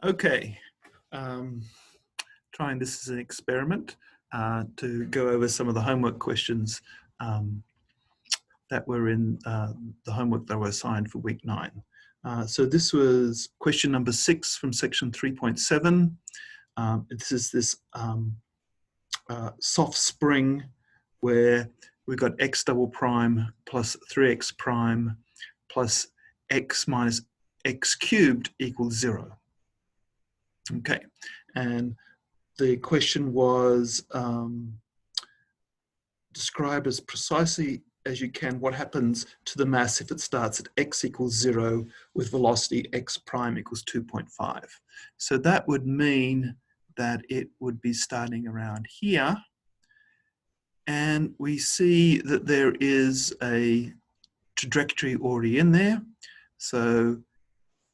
Okay, trying this as an experiment to go over some of the homework questions that were in the homework that were assigned for week 9. So this was question number 6 from section 3.7. This is this soft spring where we've got x double prime plus 3x prime plus x minus x cubed equals 0. Okay, and the question was describe as precisely as you can what happens to the mass if it starts at x equals 0 with velocity x prime equals 2.5. So that would mean that it would be starting around here. And we see that there is a trajectory already in there. So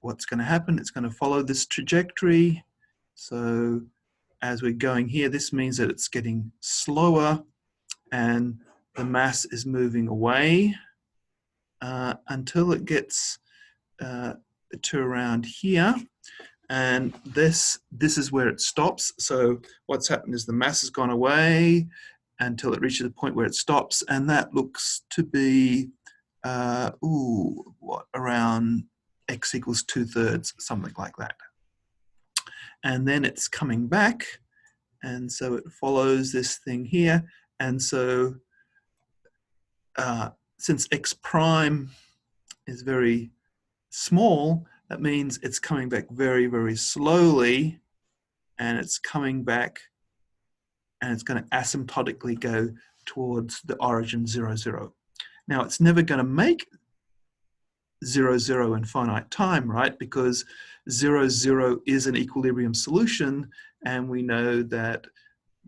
what's going to happen? It's going to follow this trajectory. So as we're going here, this means that it's getting slower and the mass is moving away until it gets to around here. And this is where it stops. So what's happened is the mass has gone away until it reaches a point where it stops. And that looks to be, around x equals 2/3, something like that. And then it's coming back. And so it follows this thing here. And so since x prime is very small, that means it's coming back very, very slowly. And it's coming back and it's going to asymptotically go towards the origin 0, 0. Now, it's never going to make 0, 0 in finite time, right? Because 0, 0 is an equilibrium solution, and we know that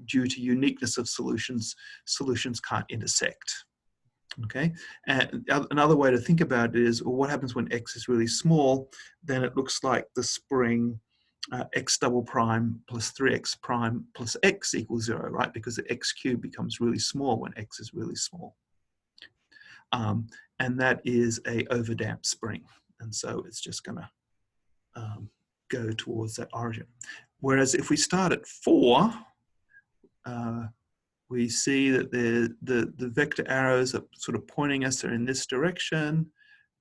due to uniqueness of solutions, solutions can't intersect. Okay, and another way to think about it is, well, what happens when x is really small? Then it looks like the spring x double prime plus 3x prime plus x equals 0, right? Because the x cubed becomes really small when x is really small. And that is a overdamped spring. And so it's just going to go towards that origin. Whereas if we start at 4, we see that the vector arrows are sort of pointing us in this direction.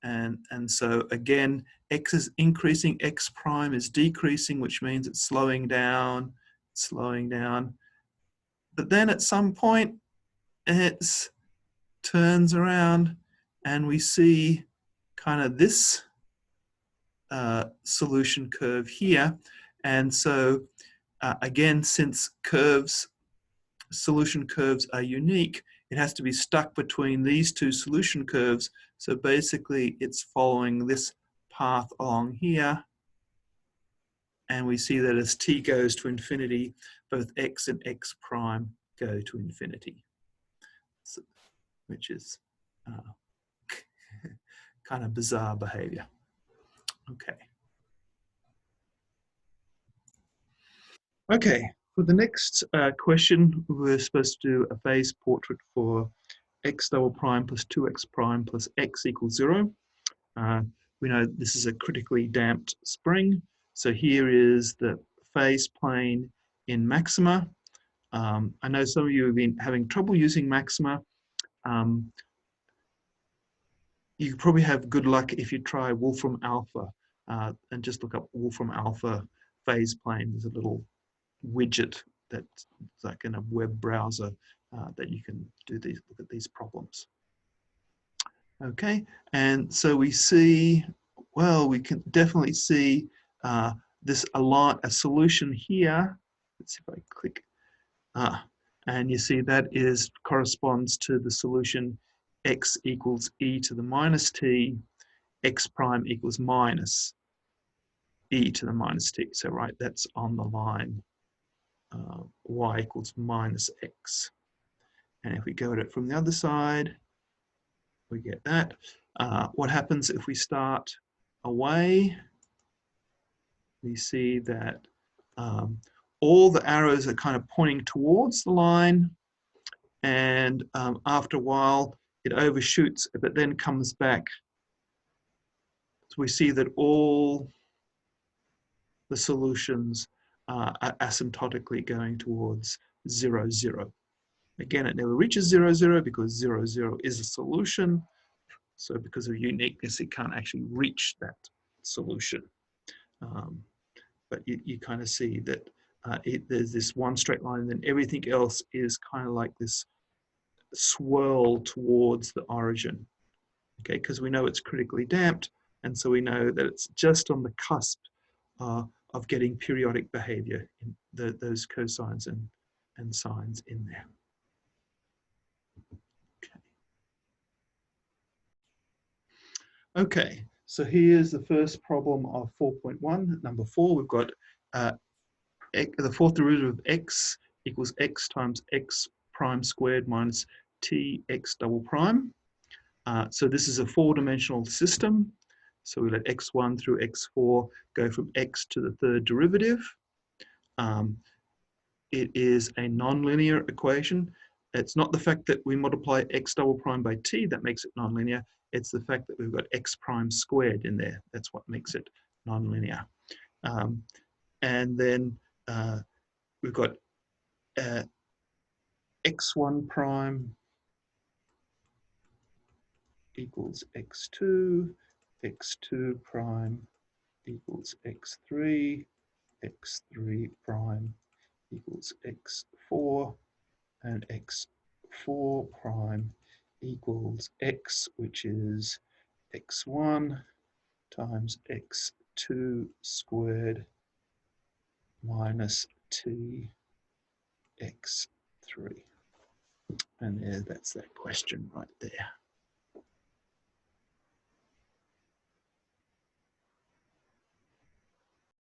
And so again, x is increasing, x prime is decreasing, which means it's slowing down. But then at some point, it turns around and we see kind of this solution curve here. And so again, since solution curves are unique, it has to be stuck between these two solution curves. So basically it's following this path along here. And we see that as t goes to infinity, both x and x prime go to infinity, so, which is kind of bizarre behavior. Okay. Okay, for the next question, we're supposed to do a phase portrait for x double prime plus 2x prime plus x equals 0. We know this is a critically damped spring. So here is the phase plane in maxima. I know some of you have been having trouble using maxima. You probably have good luck if you try Wolfram Alpha and just look up Wolfram Alpha phase plane. There's a little widget that's like in a web browser that you can look at these problems. Okay, and so we see, well, we can definitely see a solution here. Let's see if I click. And you see that corresponds to the solution x equals e to the minus t, x prime equals minus e to the minus t. So right, that's on the line y equals minus x. And if we go at it from the other side, we get that. What happens if we start away? We see that all the arrows are kind of pointing towards the line, and after a while it overshoots, but then comes back. So we see that all the solutions are asymptotically going towards 0, 0. Again, it never reaches 0, 0 because 0, 0 is a solution. So because of uniqueness, it can't actually reach that solution. But you kind of see that there's this one straight line, and then everything else is kind of like this swirl towards the origin, okay? Because we know it's critically damped, and so we know that it's just on the cusp of getting periodic behavior in those cosines and sines in there. Okay, so here's the first problem of 4.1. Number 4, we've got the fourth derivative of x equals x times x prime squared minus t x double prime. So this is a four-dimensional system. So we let x1 through x4 go from x to the third derivative. It is a nonlinear equation. It's not the fact that we multiply x double prime by t that makes it nonlinear. It's the fact that we've got x prime squared in there. That's what makes it nonlinear. And then we've got x1 prime equals x2, x2 prime equals x3, x3 prime equals x4, and x4 prime equals x, which is x1 times x2 squared minus t x3. And that's that question right there.